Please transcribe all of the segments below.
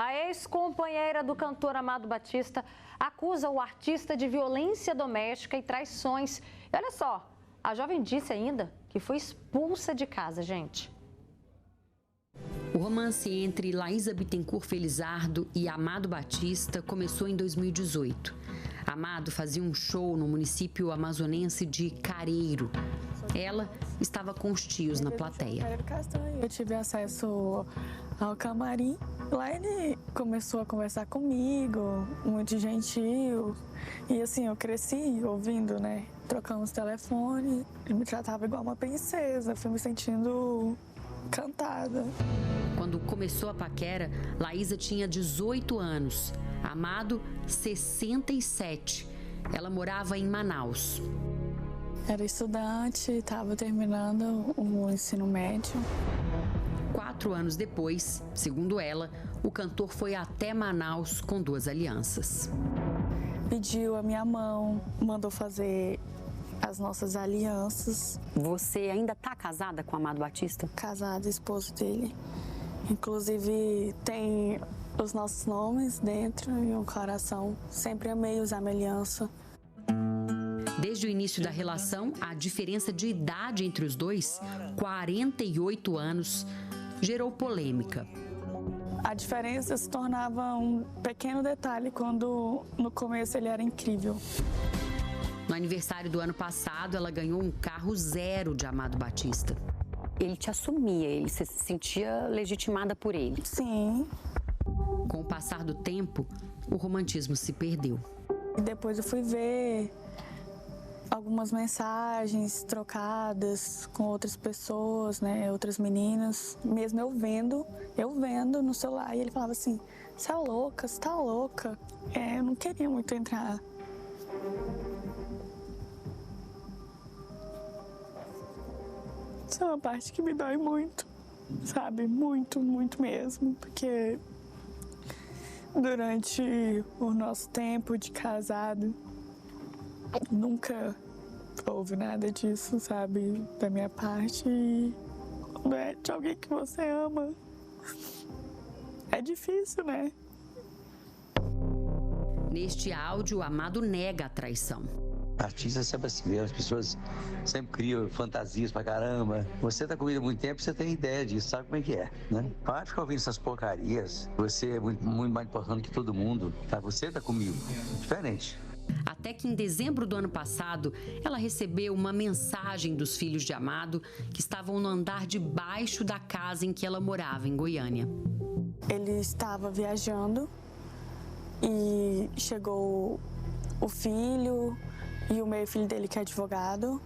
A ex-companheira do cantor Amado Batista acusa o artista de violência doméstica e traições. E olha só, a jovem disse ainda que foi expulsa de casa, gente. O romance entre Laísa Bittencourt Felizardo e Amado Batista começou em 2018. Amado fazia um show no município amazonense de Careiro. Ela estava com os tios na plateia. Eu tive acesso ao camarim. Lá ele começou a conversar comigo, muito gentil. E assim, eu cresci ouvindo, né? Trocamos telefone. Ele me tratava igual uma princesa. Fui me sentindo cantada. Quando começou a paquera, Laísa tinha 18 anos. Amado, 67. Ela morava em Manaus. Era estudante, estava terminando o ensino médio. 4 anos depois, segundo ela, o cantor foi até Manaus com 2 alianças. Pediu a minha mão, mandou fazer as nossas alianças. Você ainda está casada com o Amado Batista? Casada, esposo dele. Inclusive tem os nossos nomes dentro e um coração. Sempre amei usar minha aliança. Desde o início da relação, a diferença de idade entre os dois, 48 anos, gerou polêmica. A diferença se tornava um pequeno detalhe quando no começo ele era incrível. No aniversário do ano passado, ela ganhou um carro 0 de Amado Batista. Ele te assumia, ele se sentia legitimada por ele. Sim. Com o passar do tempo, o romantismo se perdeu. E depois eu fui ver algumas mensagens trocadas com outras pessoas, né, outras meninas. Mesmo eu vendo no celular, e ele falava assim: "Você é louca, você tá louca". Eu não queria muito entrar. Isso é uma parte que me dói muito, sabe? Muito, muito mesmo, porque durante o nosso tempo de casado, nunca houve nada disso, sabe? Da minha parte. E quando é de alguém que você ama, é difícil, né? Neste áudio, Amado nega a traição. Artista sempre assim mesmo, as pessoas sempre criam fantasias pra caramba. Você tá comigo há muito tempo, você tem ideia disso, sabe como é que é, né? Para de ficar ouvindo essas porcarias. Você é muito mais importante que todo mundo, tá? Você tá comigo, diferente. Até que em dezembro do ano passado, ela recebeu uma mensagem dos filhos de Amado que estavam no andar de baixo da casa em que ela morava, em Goiânia. Ele estava viajando e chegou o filho e o meio-filho dele, que é advogado.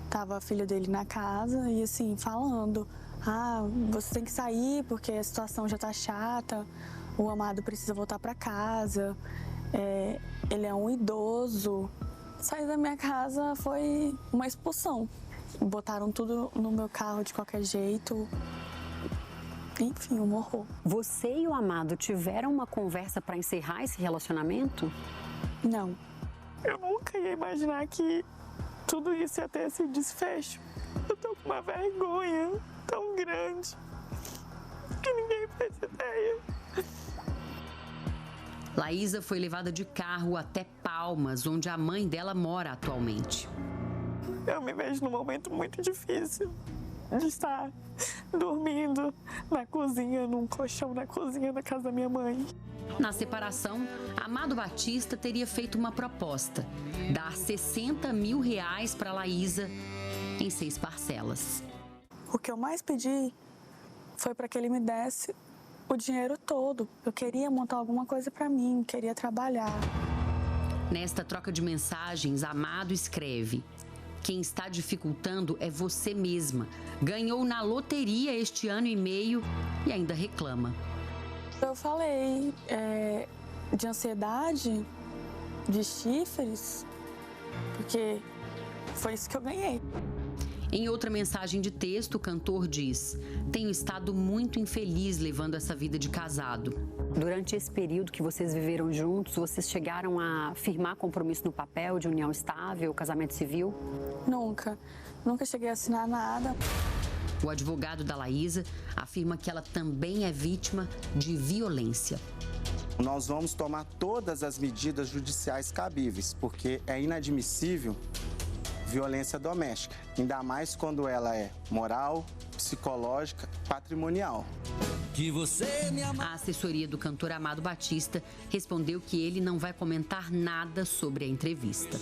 Tava a filha dele na casa e assim, falando: "Ah, você tem que sair porque a situação já tá chata, o Amado precisa voltar para casa, ele é um idoso". Sair da minha casa foi uma expulsão. Botaram tudo no meu carro de qualquer jeito. Enfim, um horror. Você e o Amado tiveram uma conversa para encerrar esse relacionamento? Não. Eu nunca ia imaginar que tudo isso ia ter esse desfecho. Eu tô com uma vergonha tão grande que ninguém faz ideia. Laísa foi levada de carro até Palmas, onde a mãe dela mora atualmente. Eu me vejo num momento muito difícil de estar dormindo na cozinha, num colchão na cozinha da casa da minha mãe. Na separação, Amado Batista teria feito uma proposta: dar R$60 mil para Laísa em 6 parcelas. O que eu mais pedi foi para que ele me desse o dinheiro todo. Eu queria montar alguma coisa para mim, queria trabalhar. Nesta troca de mensagens, Amado escreve: "Quem está dificultando é você mesma. Ganhou na loteria este ano e meio e ainda reclama." Eu falei de ansiedade, de chifres, porque foi isso que eu ganhei. Em outra mensagem de texto, o cantor diz: "Tenho estado muito infeliz levando essa vida de casado." Durante esse período que vocês viveram juntos, vocês chegaram a firmar compromisso no papel de união estável, casamento civil? Nunca cheguei a assinar nada. O advogado da Laísa afirma que ela também é vítima de violência. Nós vamos tomar todas as medidas judiciais cabíveis, porque é inadmissível violência doméstica, ainda mais quando ela é moral, psicológica, patrimonial. A assessoria do cantor Amado Batista respondeu que ele não vai comentar nada sobre a entrevista.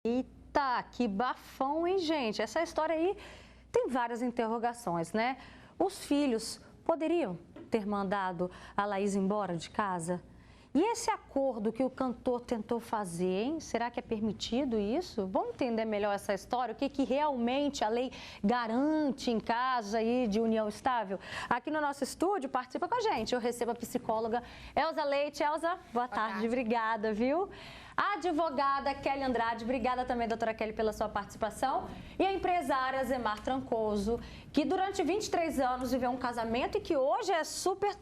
Eita, que bafão, hein, gente? Essa história aí tem várias interrogações, né? Os filhos poderiam ter mandado a Laís embora de casa? E esse acordo que o cantor tentou fazer, hein? Será que é permitido isso? Vamos entender melhor essa história, o que realmente a lei garante em casos aí de união estável? Aqui no nosso estúdio, participa com a gente. Eu recebo a psicóloga Elza Leite. Elza, boa tarde, obrigada, viu? A advogada Kelly Andrade, obrigada também, doutora Kelly, pela sua participação. E a empresária Zemar Trancoso, que durante 23 anos viveu um casamento e que hoje é super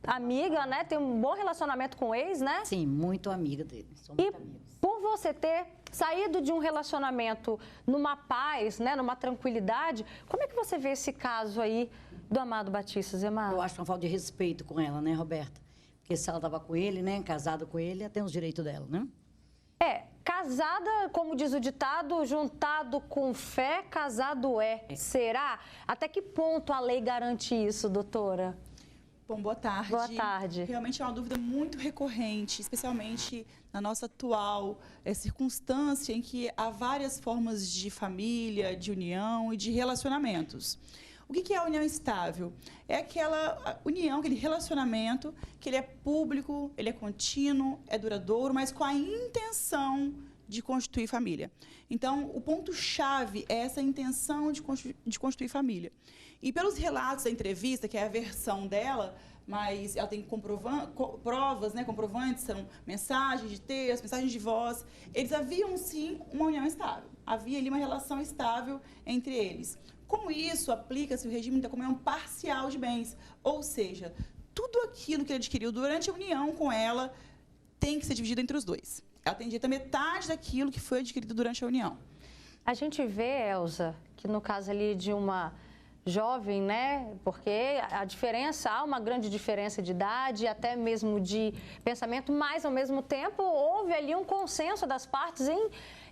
amiga, né? Tem um bom relacionamento com o ex, né? Sim, muito amiga dele. Sou muito amiga. Por você ter saído de um relacionamento numa paz, né? Numa tranquilidade, como é que você vê esse caso aí do Amado Batista, Zemar? Eu acho uma falta de respeito com ela, né, Roberta? Porque se ela estava com ele, né? Casada com ele, ela tem os direitos dela, né? Casada, como diz o ditado, juntado com fé, casado é. Será? Até que ponto a lei garante isso, doutora? Bom, boa tarde. Boa tarde. Realmente é uma dúvida muito recorrente, especialmente na nossa atual circunstância em que há várias formas de família, de união e de relacionamentos. O que é a união estável? É aquela união, aquele relacionamento que ele é público, ele é contínuo, é duradouro, mas com a intenção de constituir família. Então, o ponto-chave é essa intenção de constituir família. E pelos relatos da entrevista, que é a versão dela, mas ela tem provas, né, comprovantes, são mensagens de texto, mensagens de voz, eles haviam, sim, uma união estável. Havia ali uma relação estável entre eles. Com isso, aplica-se o regime da comunhão parcial de bens, ou seja, tudo aquilo que ele adquiriu durante a união com ela tem que ser dividido entre os dois. Ela tem direito a metade daquilo que foi adquirido durante a união. A gente vê, Elza, que no caso ali de uma jovem, né? Porque a diferença, há uma grande diferença de idade, até mesmo de pensamento, mas ao mesmo tempo houve ali um consenso das partes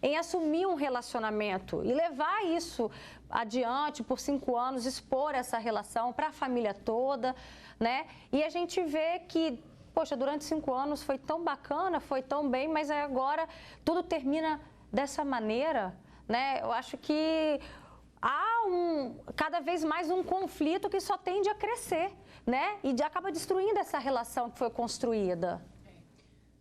em assumir um relacionamento e levar isso adiante por 5 anos, expor essa relação para a família toda, né? E a gente vê que, poxa, durante 5 anos foi tão bacana, foi tão bem, mas agora tudo termina dessa maneira, né? Eu acho que há cada vez mais um conflito que só tende a crescer, né? E acaba destruindo essa relação que foi construída.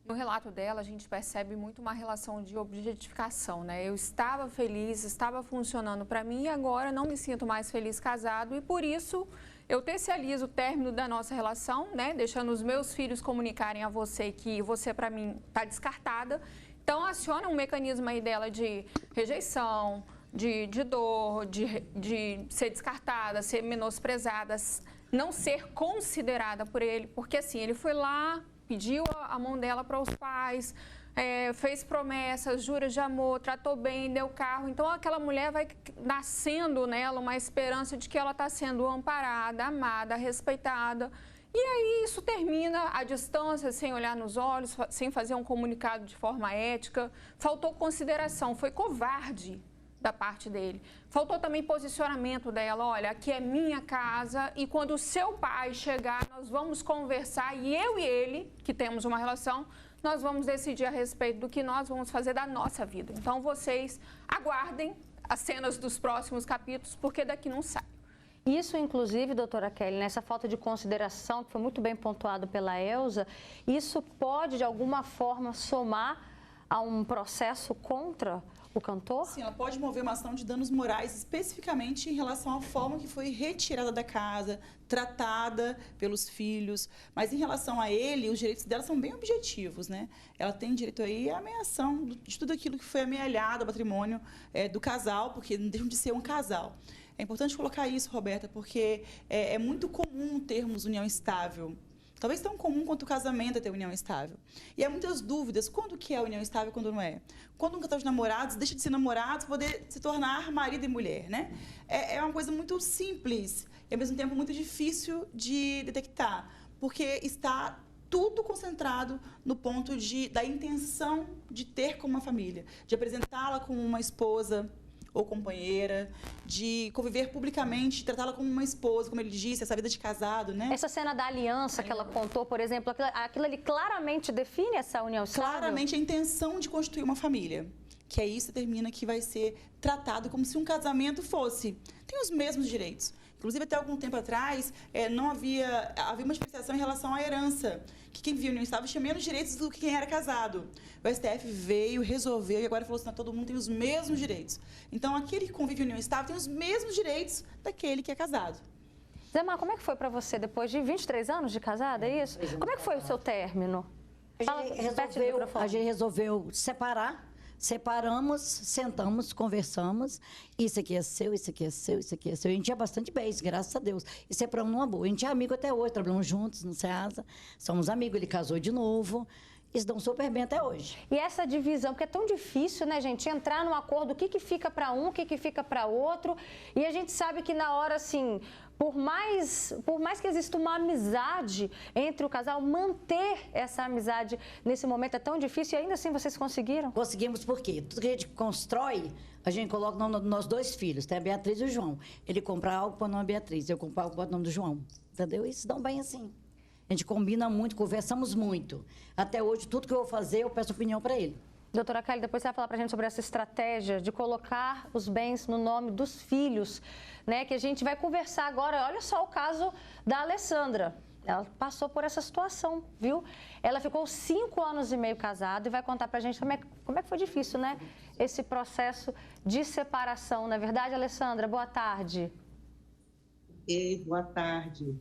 No relato dela, a gente percebe muito uma relação de objetificação, né? Eu estava feliz, estava funcionando para mim e agora não me sinto mais feliz casado e por isso eu terceirizo o término da nossa relação, né? Deixando os meus filhos comunicarem a você que você para mim está descartada. Então aciona um mecanismo aí dela de rejeição, de dor, de ser descartada, ser menosprezada, não ser considerada por ele, porque assim, ele foi lá, pediu a mão dela para os pais, fez promessas, juras de amor, tratou bem, deu carro. Então, aquela mulher vai nascendo nela uma esperança de que ela está sendo amparada, amada, respeitada. E aí isso termina à distância, sem olhar nos olhos, sem fazer um comunicado de forma ética. Faltou consideração, foi covarde da parte dele. Faltou também posicionamento dela, olha, aqui é minha casa e quando o seu pai chegar, nós vamos conversar e eu e ele, que temos uma relação, nós vamos decidir a respeito do que nós vamos fazer da nossa vida. Então, vocês aguardem as cenas dos próximos capítulos, porque daqui não sai. Isso, inclusive, doutora Kelly, nessa falta de consideração, que foi muito bem pontuado pela Elza, isso pode, de alguma forma, somar a um processo contra o cantor? Sim, ela pode mover uma ação de danos morais, especificamente em relação à forma que foi retirada da casa, tratada pelos filhos. Mas em relação a ele, os direitos dela são bem objetivos, né? Ela tem direito aí à ameação de tudo aquilo que foi amealhado ao patrimônio do casal, porque não deixam de ser um casal. É importante colocar isso, Roberta, porque é muito comum termos união estável. Talvez tão comum quanto o casamento é ter união estável. E há muitas dúvidas, quando que é união estável e quando não é? Quando um casal de namorados deixa de ser namorados para poder se tornar marido e mulher, né? É uma coisa muito simples e, ao mesmo tempo, muito difícil de detectar, porque está tudo concentrado no ponto da intenção de ter como uma família, de apresentá-la como uma esposa ou companheira, de conviver publicamente, tratá-la como uma esposa, como ele disse, essa vida de casado, né? Essa cena da aliança que ela contou, por exemplo, aquilo ali claramente define essa união estável? Claramente a intenção de constituir uma família, que é isso que determina que vai ser tratado como se um casamento fosse. Tem os mesmos direitos. Inclusive, até algum tempo atrás, havia uma diferenciação em relação à herança, que quem vivia união estável tinha menos direitos do que quem era casado. O STF veio, resolveu e agora falou assim, todo mundo tem os mesmos direitos. Então, aquele que convive em união estável tem os mesmos direitos daquele que é casado. Zé Mar, como é que foi para você depois de 23 anos de casada, é isso? Como é que foi o seu término? A gente resolveu separar. Separamos, sentamos, conversamos. Isso aqui é seu, isso aqui é seu, isso aqui é seu. A gente tinha bastante bens, graças a Deus. E separamos numa boa. A gente é amigo até hoje, trabalhamos juntos no SEASA. Somos amigos, ele casou de novo. E se dão super bem até hoje. E essa divisão, porque é tão difícil, né, gente? Entrar num acordo, o que fica para um, o que fica para outro. E a gente sabe que na hora, assim, por mais que exista uma amizade entre o casal, manter essa amizade nesse momento é tão difícil e ainda assim vocês conseguiram? Conseguimos por quê? Tudo que a gente constrói, a gente coloca o nome dos nossos dois filhos, tem a Beatriz e o João. Ele compra algo para o nome da Beatriz, eu compro algo para o nome do João. Entendeu? E se dão bem assim. A gente combina muito, conversamos muito. Até hoje, tudo que eu vou fazer, eu peço opinião para ele. Doutora Kelly, depois você vai falar para a gente sobre essa estratégia de colocar os bens no nome dos filhos, né? Que a gente vai conversar agora. Olha só o caso da Alessandra. Ela passou por essa situação, viu? Ela ficou 5 anos e meio casada e vai contar para a gente como é que foi difícil, né? Esse processo de separação, não é verdade, Alessandra? Boa tarde. Ei, boa tarde.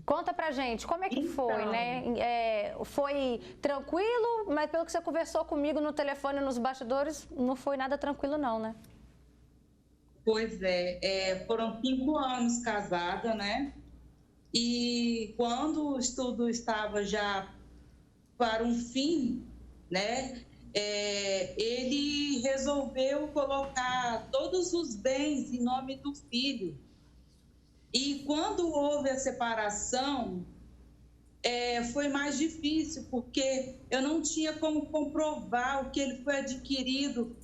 Conta pra gente, como é que foi, né? Foi tranquilo, mas pelo que você conversou comigo no telefone, nos bastidores, não foi nada tranquilo não, né? Pois foram 5 anos casada, né? E quando o estudo estava já para um fim, né? Ele resolveu colocar todos os bens em nome do filho. E quando houve a separação, foi mais difícil, porque eu não tinha como comprovar o que ele foi adquirido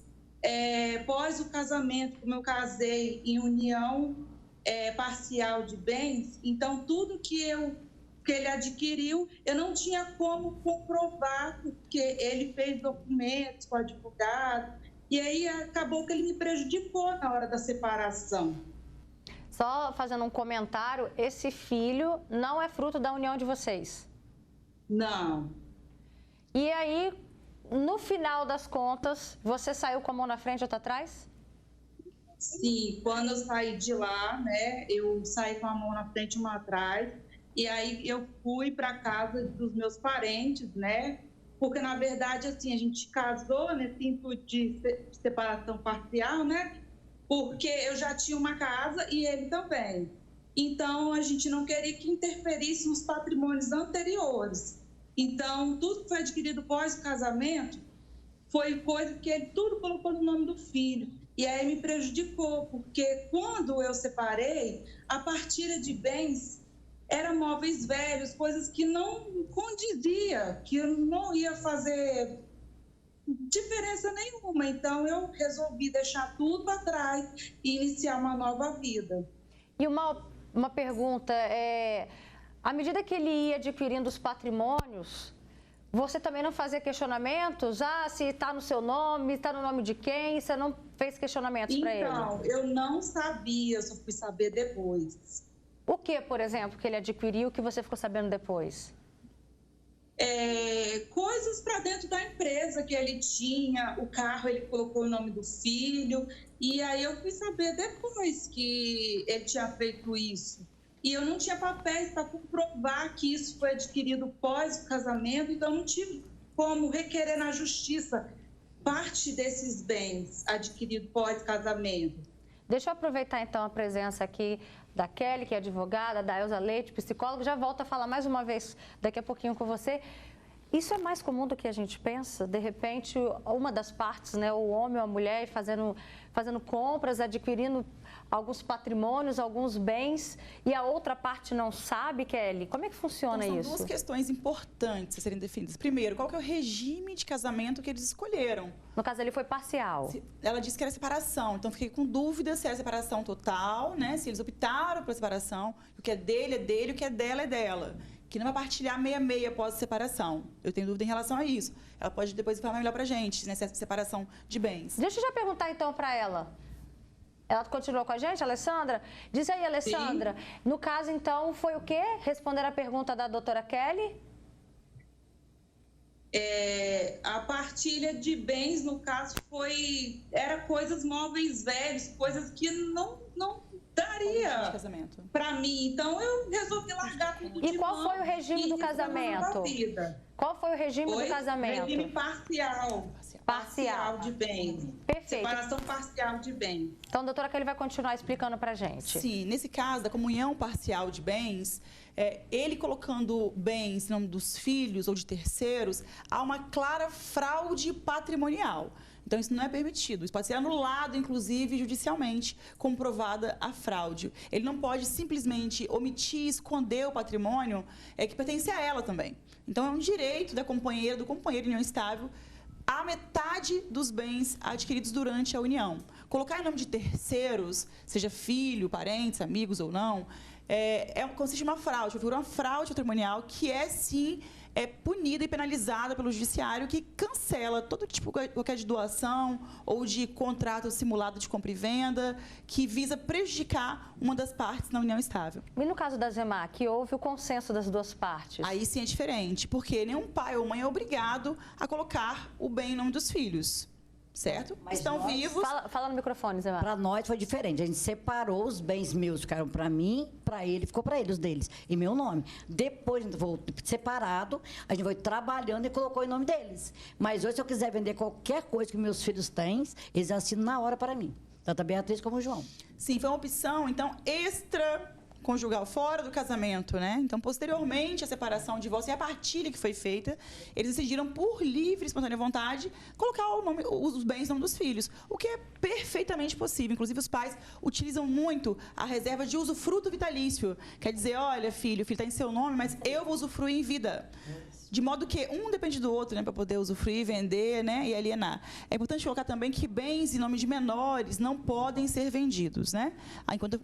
pós o casamento, como eu casei em união parcial de bens. Então, tudo que ele adquiriu, eu não tinha como comprovar, porque ele fez documentos com o advogado, e aí acabou que ele me prejudicou na hora da separação. Só fazendo um comentário, esse filho não é fruto da união de vocês? Não. E aí, no final das contas, você saiu com a mão na frente e outra atrás? Sim, quando eu saí de lá, né, eu saí com a mão na frente e uma atrás, e aí eu fui para casa dos meus parentes, né, porque na verdade, assim, a gente casou nesse intuito de separação parcial, né, porque eu já tinha uma casa e ele também. Então, a gente não queria que interferisse nos patrimônios anteriores. Então, tudo que foi adquirido pós o casamento foi coisa que ele tudo colocou no nome do filho. E aí me prejudicou, porque quando eu separei, a partilha de bens era móveis velhos, coisas que não condizia, que não ia fazer diferença nenhuma. Então, eu resolvi deixar tudo para trás e iniciar uma nova vida. E uma pergunta, à medida que ele ia adquirindo os patrimônios, você também não fazia questionamentos? Se está no seu nome, está no nome de quem? Você não fez questionamentos para ele? Então, eu não sabia, só fui saber depois. O que, por exemplo, que ele adquiriu que você ficou sabendo depois? Coisas para dentro da empresa que ele tinha, o carro ele colocou o nome do filho, e aí eu fui saber depois que ele tinha feito isso. E eu não tinha papéis para comprovar que isso foi adquirido pós o casamento, então não tive como requerer na justiça parte desses bens adquiridos pós casamento. Deixa eu aproveitar então a presença aqui da Kelly, que é advogada, da Elza Leite, psicóloga. Já volto a falar mais uma vez daqui a pouquinho com você. Isso é mais comum do que a gente pensa? De repente, uma das partes, né, o homem ou a mulher, fazendo compras, adquirindo alguns patrimônios, alguns bens, e a outra parte não sabe, Kelly? Como é que funciona então, isso? São duas questões importantes a serem definidas. Primeiro, qual que é o regime de casamento que eles escolheram? No caso, ele foi parcial. Ela disse que era separação, então fiquei com dúvida se era separação total, né? Se eles optaram pela separação, o que é dele, o que é dela. Que não vai partilhar meia-meia após a separação. Eu tenho dúvida em relação a isso. Ela pode depois falar melhor pra gente, né? Se é separação de bens. Deixa eu já perguntar então pra ela. Ela continuou com a gente, Alessandra? Diz aí, Alessandra. Sim. No caso, então, foi o quê? Responder a pergunta da doutora Kelly? A partilha de bens, no caso, era coisas móveis velhos, coisas que não daria para mim. Então, eu resolvi largar tudo de mão. E qual foi o regime do casamento? Qual foi o regime do casamento? Regime parcial. Parcial de bens. Perfeito. Separação parcial de bens. Então, doutora, que ele vai continuar explicando pra gente. Sim, nesse caso da comunhão parcial de bens, ele colocando bens em nome dos filhos ou de terceiros, há uma clara fraude patrimonial. Então, isso não é permitido. Isso pode ser anulado, inclusive, judicialmente, comprovada a fraude. Ele não pode simplesmente omitir, esconder o patrimônio que pertence a ela também. Então, é um direito da companheira, do companheiro em união estável, a metade dos bens adquiridos durante a união. Colocar em nome de terceiros, seja filho, parentes, amigos ou não, consiste em uma fraude, uma fraude patrimonial que sim, punida e penalizada pelo judiciário, que cancela todo tipo qualquer de doação ou de contrato simulado de compra e venda que visa prejudicar uma das partes na união estável. E no caso da Zemar, que houve o consenso das duas partes? Aí sim é diferente, porque nenhum pai ou mãe é obrigado a colocar o bem em nome dos filhos. Certo? Mas estão vivos. Fala no microfone, Zé. Para nós foi diferente. A gente separou os bens meus, ficaram para mim, para ele, ficou para ele os deles, em meu nome. Depois, a gente foi separado, a gente foi trabalhando e colocou em nome deles. Mas hoje, se eu quiser vender qualquer coisa que meus filhos têm, eles assinam na hora para mim. Tanto a Beatriz como o João. Sim, foi uma opção, então, extraconjugal, fora do casamento, né? Então, posteriormente, a separação, o divórcio e a partilha que foi feita, eles decidiram, por livre e espontânea vontade, colocar os bens no nome dos filhos, o que é perfeitamente possível. Inclusive, os pais utilizam muito a reserva de usufruto vitalício. Quer dizer, olha, filho, o filho está em seu nome, mas eu vou usufruir em vida. De modo que um depende do outro, né, para poder usufruir, vender, né, e alienar. É importante colocar também que bens em nome de menores não podem ser vendidos, né,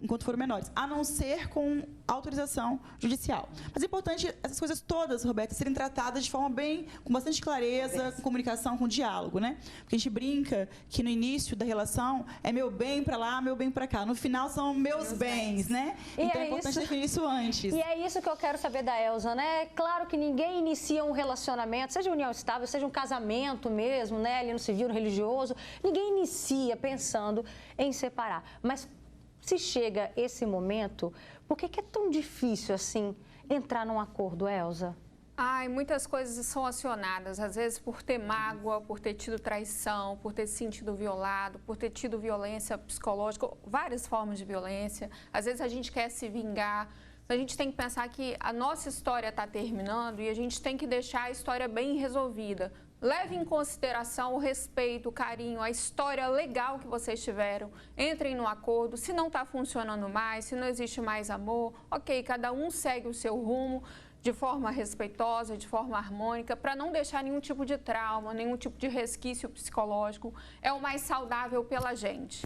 enquanto forem menores, a não ser com autorização judicial. Mas é importante essas coisas todas, Roberta, serem tratadas de forma com bastante clareza, com comunicação, com diálogo, né? Porque a gente brinca que no início da relação é meu bem para lá, meu bem para cá. No final são meus bens, né? Então é importante definir isso antes. E é isso que eu quero saber da Elza, né? Claro que ninguém inicia um relacionamento, seja união estável, seja um casamento mesmo, né? Ali no civil, no religioso, ninguém inicia pensando em separar. Mas se chega esse momento, por que é tão difícil assim entrar num acordo, Elza? Muitas coisas são acionadas, às vezes por ter mágoa, por ter tido traição, por ter se sentido violado, por ter tido violência psicológica, várias formas de violência. Às vezes a gente quer se vingar. A gente tem que pensar que a nossa história está terminando e a gente tem que deixar a história bem resolvida. Leve em consideração o respeito, o carinho, a história legal que vocês tiveram. Entrem no acordo. Se não está funcionando mais, se não existe mais amor, ok, cada um segue o seu rumo de forma respeitosa, de forma harmônica, para não deixar nenhum tipo de trauma, nenhum tipo de resquício psicológico. É o mais saudável pela gente.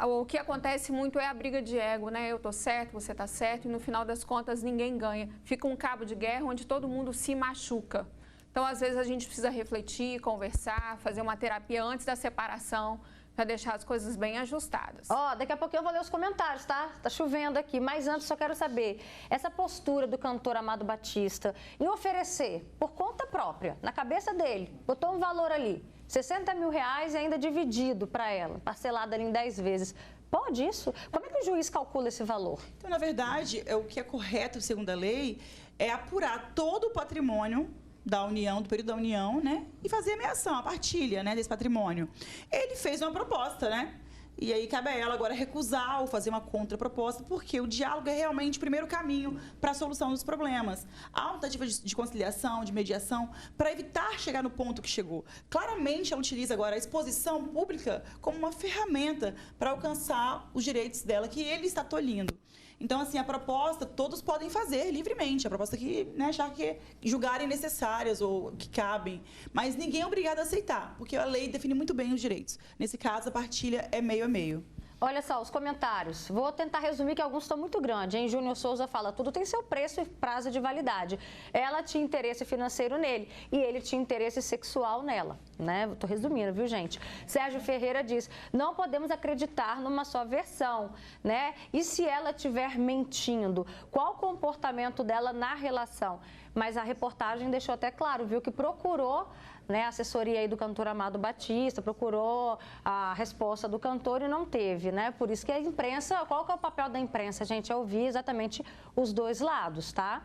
O que acontece muito é a briga de ego, né? Eu tô certo, você tá certo, e no final das contas ninguém ganha. Fica um cabo de guerra onde todo mundo se machuca. Então, às vezes, a gente precisa refletir, conversar, fazer uma terapia antes da separação, para deixar as coisas bem ajustadas. Daqui a pouquinho eu vou ler os comentários, tá? Tá chovendo aqui, mas antes só quero saber, essa postura do cantor Amado Batista em oferecer, por conta própria, na cabeça dele, botou um valor ali, 60 mil reais e ainda dividido para ela, parcelado ali em 10 vezes. Pode isso? Como é que o juiz calcula esse valor? Então, na verdade, o que é correto, segundo a lei, é apurar todo o patrimônio da união, do período da união, né? E fazer a meação, a partilha, né, desse patrimônio. Ele fez uma proposta, né? E aí cabe a ela agora recusar ou fazer uma contraproposta, porque o diálogo é realmente o primeiro caminho para a solução dos problemas. Há uma tentativa de conciliação, de mediação, para evitar chegar no ponto que chegou. Claramente, ela utiliza agora a exposição pública como uma ferramenta para alcançar os direitos dela, que ele está tolhindo. Então, assim, a proposta, todos podem fazer livremente, a proposta que, né, achar que julgarem necessárias ou que cabem, mas ninguém é obrigado a aceitar, porque a lei define muito bem os direitos. Nesse caso, a partilha é meio a meio. Olha só, os comentários. Vou tentar resumir que alguns estão muito grandes, hein? Júnior Souza fala, tudo tem seu preço e prazo de validade. Ela tinha interesse financeiro nele e ele tinha interesse sexual nela, né? Tô resumindo, viu, gente? Sérgio Ferreira diz, não podemos acreditar numa só versão, né? E se ela estiver mentindo? Qual o comportamento dela na relação? Mas a reportagem deixou até claro, viu, que procurou, né, a assessoria aí do cantor Amado Batista, procurou a resposta do cantor e não teve, né? Por isso que a imprensa, qual que é o papel da imprensa, gente? É ouvir exatamente os dois lados, tá?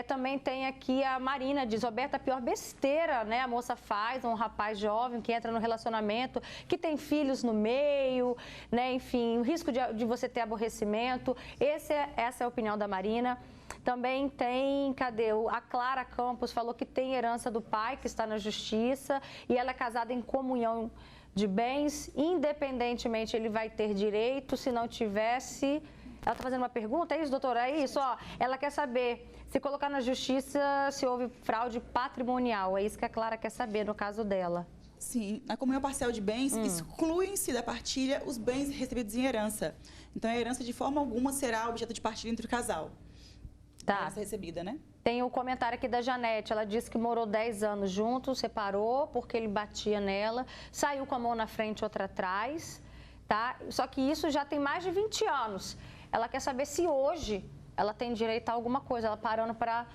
Também tem aqui a Marina, diz, Roberta, a pior besteira, né? A moça faz, um rapaz jovem que entra no relacionamento, que tem filhos no meio, né? Enfim, o risco de você ter aborrecimento. Essa é a opinião da Marina. Também tem, a Clara Campos falou que tem herança do pai, que está na justiça, e ela é casada em comunhão de bens, independentemente ele vai ter direito, se não tivesse... Ela está fazendo uma pergunta, é isso, doutora? É isso, ó. Ela quer saber, se colocar na justiça, se houve fraude patrimonial, é isso que a Clara quer saber no caso dela. Sim, na comunhão parcial de bens, excluem-se da partilha os bens recebidos em herança. Então, a herança de forma alguma será objeto de partilha entre o casal. Tá. Recebida, né? Tem o comentário aqui da Janete, ela disse que morou 10 anos juntos, separou porque ele batia nela, saiu com a mão na frente, outra atrás, tá? Só que isso já tem mais de 20 anos. Ela quer saber se hoje ela tem direito a alguma coisa, ela parando para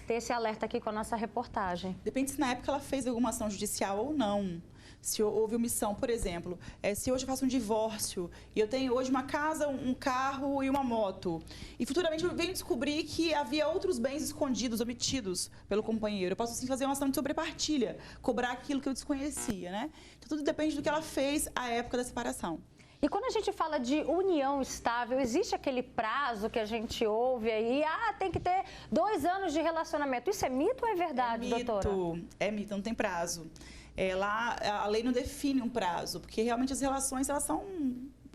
ter esse alerta aqui com a nossa reportagem. Depende se na época ela fez alguma ação judicial ou não. Se houve omissão, por exemplo, se hoje eu faço um divórcio e eu tenho hoje uma casa, um carro e uma moto, e futuramente eu venho descobrir que havia outros bens escondidos, omitidos pelo companheiro, eu posso sim fazer uma ação de sobrepartilha, cobrar aquilo que eu desconhecia, né? Então tudo depende do que ela fez à época da separação. E quando a gente fala de união estável, existe aquele prazo que a gente ouve aí, tem que ter 2 anos de relacionamento. Isso é mito ou é verdade, doutora? É mito, não tem prazo. Lá a lei não define um prazo, porque realmente as relações elas são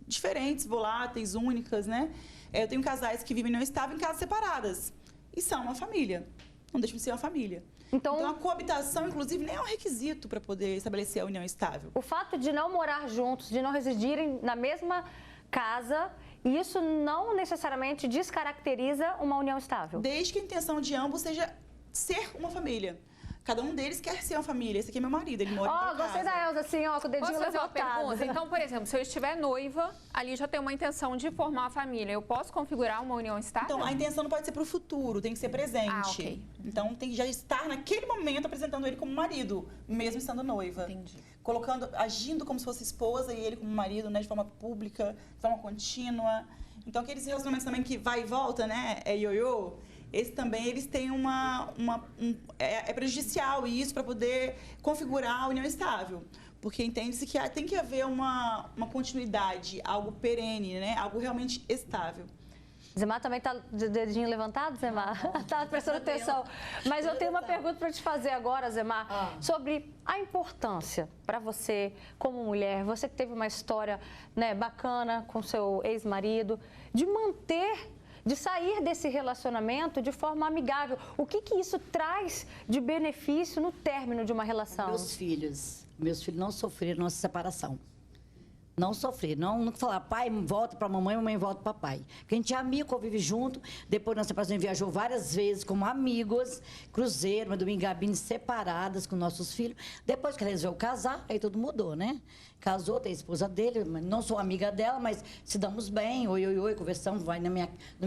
diferentes, voláteis, únicas, né? Eu tenho casais que vivem em união estável em casas separadas e são uma família, não deixam de ser uma família. Então a coabitação, inclusive, nem é um requisito para poder estabelecer a união estável. O fato de não morar juntos, de não residirem na mesma casa, isso não necessariamente descaracteriza uma união estável? Desde que a intenção de ambos seja ser uma família. Cada um deles quer ser uma família. Esse aqui é meu marido, ele mora em outra casa. Gostei da Elza, assim, ó, com o dedinho levantado. Posso fazer uma pergunta? Então, por exemplo, se eu estiver noiva, ali já tem uma intenção de formar uma família, eu posso configurar uma união estável? Então, a intenção não pode ser para o futuro, tem que ser presente. Ok. Então, tem que já estar naquele momento apresentando ele como marido, mesmo estando noiva. Entendi. Agindo como se fosse esposa e ele como marido, né, de forma pública, de forma contínua. Então, aqueles relacionamentos também que vai e volta, né, é ioiô, esse também, eles têm é prejudicial isso para poder configurar a união estável. Porque entende-se que tem que haver uma continuidade, algo perene, né? Algo realmente estável. Zemar também está de dedinho levantado, Zemar? Está prestando atenção. Mas eu tenho uma pergunta para te fazer agora, Zemar, sobre a importância para você, como mulher, você que teve uma história, né, bacana com seu ex-marido, de sair desse relacionamento de forma amigável. O que isso traz de benefício no término de uma relação? Meus filhos não sofreram nossa separação. Não sofreram. Não falar, pai volta para mamãe, mamãe volta para papai. Porque a gente é amigo, convive junto. Depois da separação, a gente viajou várias vezes como amigos, cruzeiro, uma domingo cabine separadas com nossos filhos. Depois que ela resolveu casar, aí tudo mudou, né? Casou, tem a esposa dele, não sou amiga dela, mas se damos bem, oi, conversamos, vai no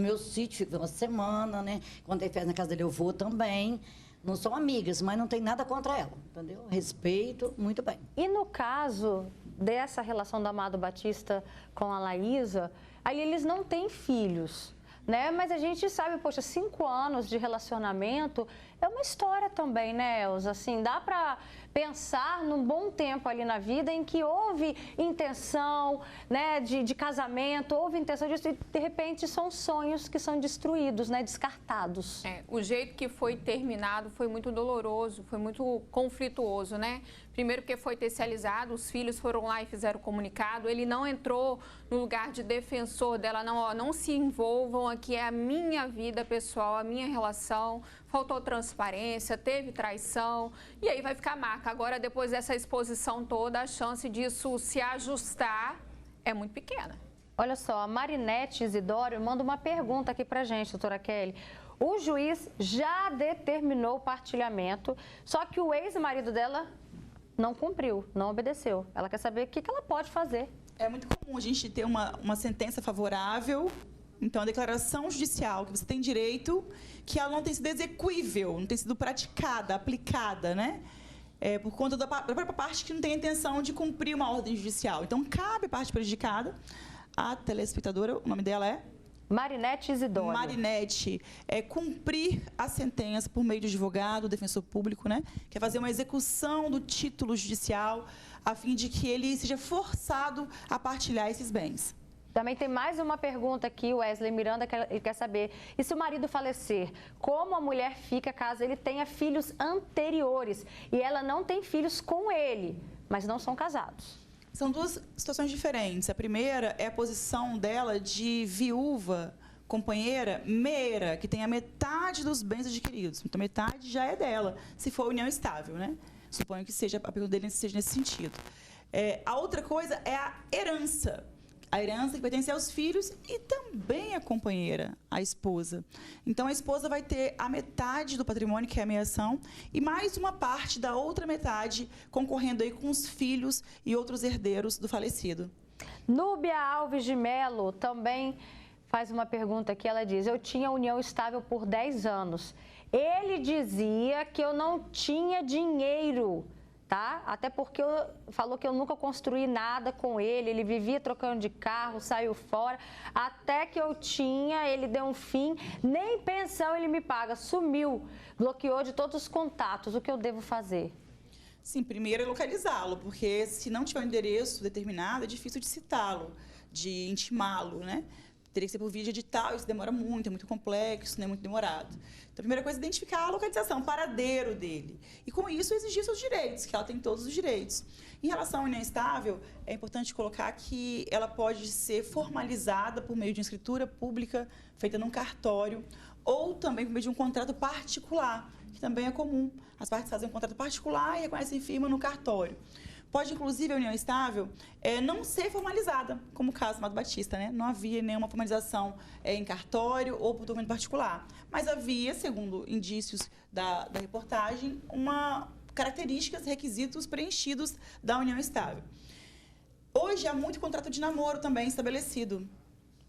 meu sítio, fica uma semana, né? Quando tem festa na casa dele, eu vou também. Não são amigas, mas não tem nada contra ela, entendeu? Respeito, muito bem. E no caso dessa relação do Amado Batista com a Laísa, aí eles não têm filhos, né? Mas a gente sabe, poxa, 5 anos de relacionamento é uma história também, né, Elza? Assim, dá para pensar num bom tempo ali na vida em que houve intenção, né, de casamento, houve intenção disso, e de repente são sonhos que são destruídos, né, descartados. O jeito que foi terminado foi muito doloroso, foi muito conflituoso, né? Primeiro porque foi terceirizado, os filhos foram lá e fizeram o comunicado, ele não entrou no lugar de defensor dela, não se envolvam, aqui é a minha vida pessoal, a minha relação, faltou transparência, teve traição, e aí vai ficar marca. Agora, depois dessa exposição toda, a chance disso se ajustar é muito pequena. Olha só, a Marinete Isidório manda uma pergunta aqui pra gente, doutora Kelly. O juiz já determinou o partilhamento, só que o ex-marido dela não cumpriu, não obedeceu. Ela quer saber o que ela pode fazer. É muito comum a gente ter uma sentença favorável, então a declaração judicial que você tem direito, que ela não tem sido execuível, não tem sido praticada, aplicada, né? Por conta da própria parte que não tem a intenção de cumprir uma ordem judicial. Então, cabe à parte prejudicada, a telespectadora, o nome dela é? Marinete Isidório. Marinete, cumprir a sentença por meio de advogado, defensor público, né? Que é fazer uma execução do título judicial, a fim de que ele seja forçado a partilhar esses bens. Também tem mais uma pergunta aqui, o Wesley Miranda, ele quer saber, e se o marido falecer, como a mulher fica caso ele tenha filhos anteriores e ela não tem filhos com ele, mas não são casados? São duas situações diferentes. A primeira é a posição dela de viúva, companheira, meira, que tem a metade dos bens adquiridos. Então, metade já é dela, se for união estável, né? Suponho que seja, a pergunta dele seja nesse sentido. A outra coisa é a herança. A herança que pertence aos filhos e também à companheira, à esposa. Então, a esposa vai ter a metade do patrimônio, que é a meiação, e mais uma parte da outra metade concorrendo aí com os filhos e outros herdeiros do falecido. Núbia Alves de Melo também faz uma pergunta que ela diz: eu tinha união estável por 10 anos. Ele dizia que eu não tinha dinheiro, tá? Até porque falou que eu nunca construí nada com ele, ele vivia trocando de carro, saiu fora, até que eu tinha, ele deu um fim, nem pensão ele me paga, sumiu, bloqueou de todos os contatos, o que eu devo fazer? Sim, primeiro é localizá-lo, porque se não tiver um endereço determinado, é difícil de citá-lo, de intimá-lo, né? Teria que ser por via digital, isso demora muito, é muito complexo, né? Muito demorado. Então, a primeira coisa é identificar a localização, o paradeiro dele. E, com isso, exigir seus direitos, que ela tem todos os direitos. Em relação à união estável, é importante colocar que ela pode ser formalizada por meio de uma escritura pública, feita num cartório, ou também por meio de um contrato particular, que também é comum. As partes fazem um contrato particular e reconhecem firma no cartório. Pode, inclusive, a união estável não ser formalizada, como o caso do Amado Batista, né? Não havia nenhuma formalização em cartório ou por documento particular. Mas havia, segundo indícios da reportagem, características, requisitos preenchidos da união estável. Hoje, há muito contrato de namoro também estabelecido,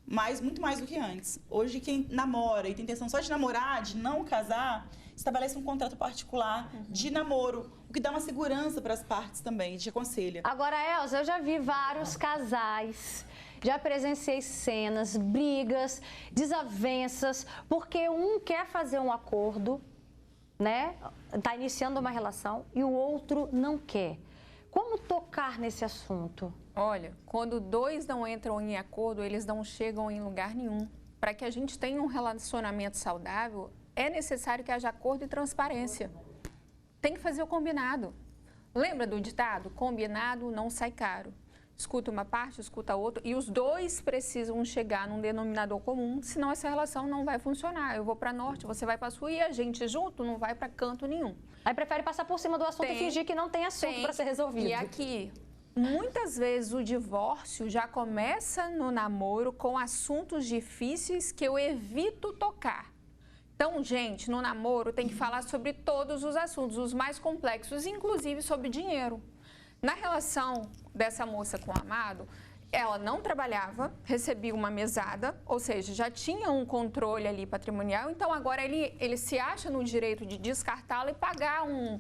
mas muito mais do que antes. Hoje, quem namora e tem intenção só de namorar, de não casar, estabelece um contrato particular de namoro, o que dá uma segurança para as partes também, te aconselha. Agora, Elza, eu já vi vários casais, já presenciei cenas, brigas, desavenças, porque um quer fazer um acordo, né? Está iniciando uma relação e o outro não quer. Como tocar nesse assunto? Olha, quando dois não entram em acordo, eles não chegam em lugar nenhum. Para que a gente tenha um relacionamento saudável, é necessário que haja acordo e transparência. Tem que fazer o combinado. Lembra do ditado? Combinado não sai caro. Escuta uma parte, escuta a outra, e os dois precisam chegar num denominador comum, senão essa relação não vai funcionar. Eu vou para norte, você vai para sul e a gente junto não vai para canto nenhum. Aí prefere passar por cima do assunto e fingir que não tem assunto para ser resolvido. E aqui, muitas vezes o divórcio já começa no namoro com assuntos difíceis que eu evito tocar. Então, gente, no namoro tem que falar sobre todos os assuntos, os mais complexos, inclusive sobre dinheiro. Na relação dessa moça com o Amado, ela não trabalhava, recebia uma mesada, ou seja, já tinha um controle ali patrimonial, então agora ele se acha no direito de descartá-la e pagar um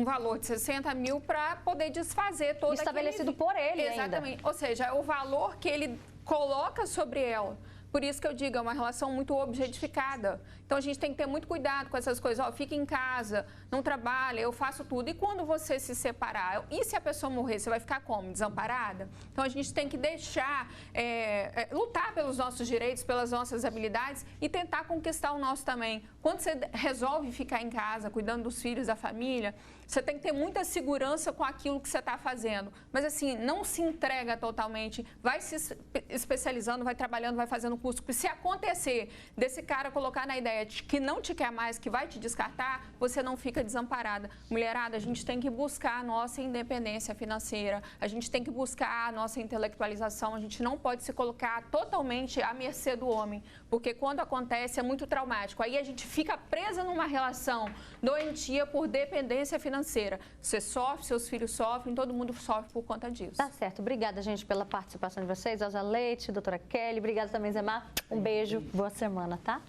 valor de 60 mil para poder desfazer todo estabelecido por ele. Exatamente. Ainda. Ou seja, o valor que ele coloca sobre ela Por isso que eu digo, é uma relação muito objetificada. Então, a gente tem que ter muito cuidado com essas coisas. Ó, fica em casa, não trabalha, eu faço tudo. E quando você se separar? E se a pessoa morrer, você vai ficar como? Desamparada? Então, a gente tem que deixar, lutar pelos nossos direitos, pelas nossas habilidades e tentar conquistar o nosso também. Quando você resolve ficar em casa, cuidando dos filhos, da família, você tem que ter muita segurança com aquilo que você está fazendo. Mas, assim, não se entrega totalmente. Vai se especializando, vai trabalhando, vai fazendo curso. Porque se acontecer desse cara colocar na ideia de que não te quer mais, que vai te descartar, você não fica desamparada. Mulherada, a gente tem que buscar a nossa independência financeira. A gente tem que buscar a nossa intelectualização. A gente não pode se colocar totalmente à mercê do homem. Porque quando acontece é muito traumático. Aí a gente fica presa numa relação doentia por dependência financeira. Você sofre, seus filhos sofrem, todo mundo sofre por conta disso. Tá certo. Obrigada, gente, pela participação de vocês. Elza Leite, doutora Kelly. Obrigada também, Zé Mar. Um beijo. Boa semana, tá?